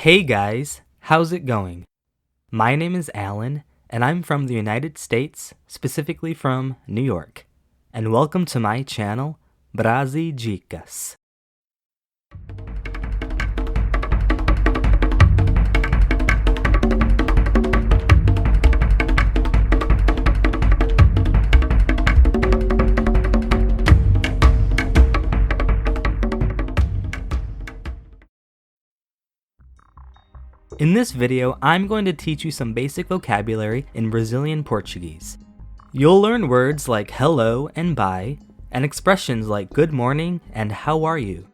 Hey guys, how's it going? My name is Alan, and I'm from the United States, specifically from New York. And welcome to my channel, Brazi Dicas. In this video, I'm going to teach you some basic vocabulary in Brazilian Portuguese. You'll learn words like hello and bye, and expressions like good morning and how are you.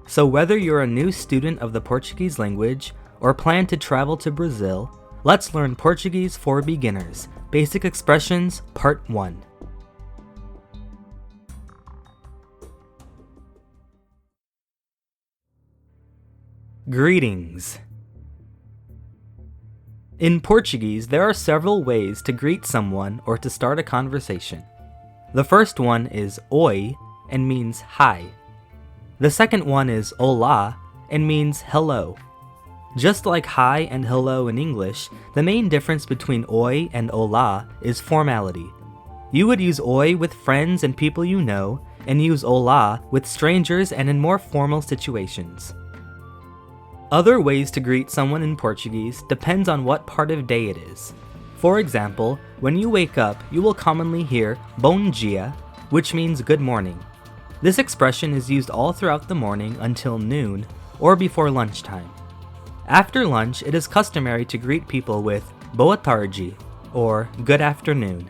So whether you're a new student of the Portuguese language or plan to travel to Brazil, let's learn Portuguese for beginners, Basic Expressions Part 1. Greetings. In Portuguese, there are several ways to greet someone or to start a conversation. The first one is oi and means hi. The second one is olá and means hello. Just like hi and hello in English, the main difference between oi and olá is formality. You would use oi with friends and people you know, and use olá with strangers and in more formal situations. Other ways to greet someone in Portuguese depends on what part of day it is. For example, when you wake up, you will commonly hear bom dia, which means good morning. This expression is used all throughout the morning until noon or before lunchtime. After lunch, it is customary to greet people with boa tarde or good afternoon.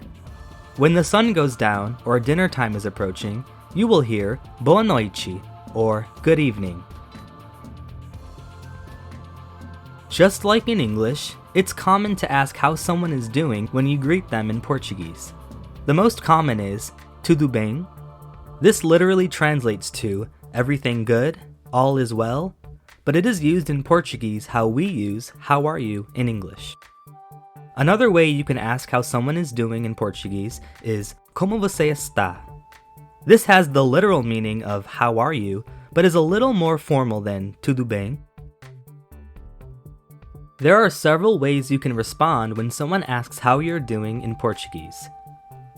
When the sun goes down or dinner time is approaching, you will hear boa noite or good evening. Just like in English, it's common to ask how someone is doing when you greet them in Portuguese. The most common is tudo bem. This literally translates to everything good, all is well, but it is used in Portuguese how we use how are you in English. Another way you can ask how someone is doing in Portuguese is como você está. This has the literal meaning of how are you, but is a little more formal than tudo bem. There are several ways you can respond when someone asks how you're doing in Portuguese.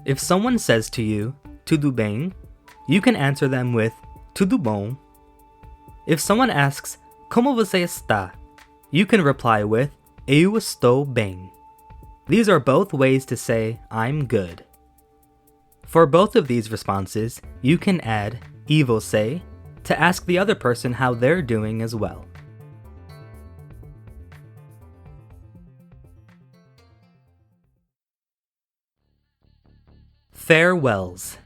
If someone says to you, tudo bem, you can answer them with tudo bom. If someone asks, como você está, you can reply with eu estou bem. These are both ways to say I'm good. For both of these responses, you can add e você to ask the other person how they're doing as well. Farewells.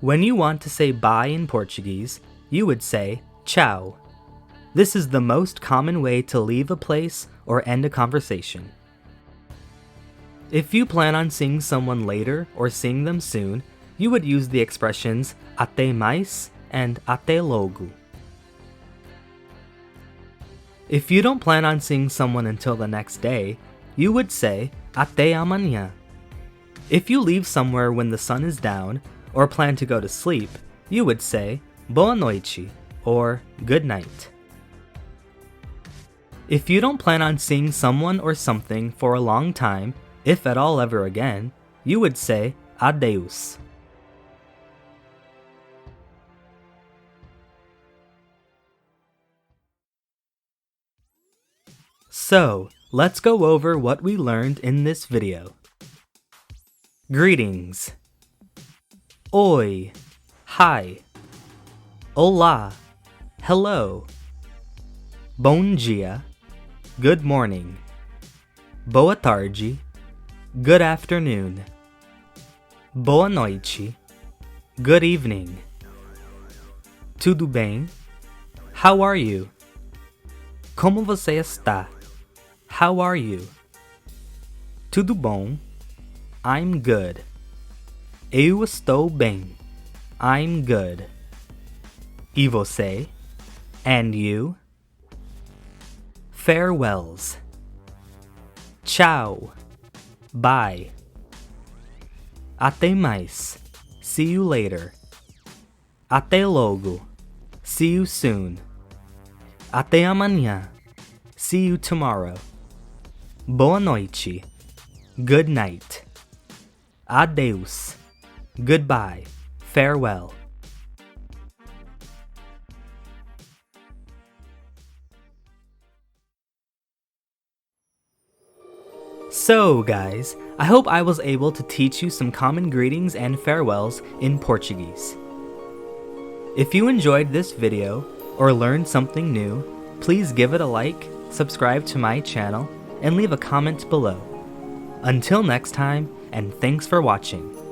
When you want to say bye in Portuguese, you would say tchau. This is the most common way to leave a place or end a conversation. If you plan on seeing someone later or seeing them soon, you would use the expressions até mais and até logo. If you don't plan on seeing someone until the next day, you would say até amanhã. If you leave somewhere when the sun is down, or plan to go to sleep, you would say boa noite, or good night. If you don't plan on seeing someone or something for a long time, if at all ever again, you would say adeus. So, let's go over what we learned in this video. Greetings. Oi, hi. Olá, hello. Bom dia, good morning. Boa tarde, good afternoon. Boa noite, good evening. Tudo bem? How are you? Como você está? How are you? Tudo bom? I'm good. Eu estou bem. I'm good. E você? And you? Farewells. Tchau. Bye. Até mais. See you later. Até logo. See you soon. Até amanhã. See you tomorrow. Boa noite. Good night. Adeus. Goodbye. Farewell. So, guys, I hope I was able to teach you some common greetings and farewells in Portuguese. If you enjoyed this video or learned something new, please give it a like, subscribe to my channel, and leave a comment below. Until next time, and thanks for watching.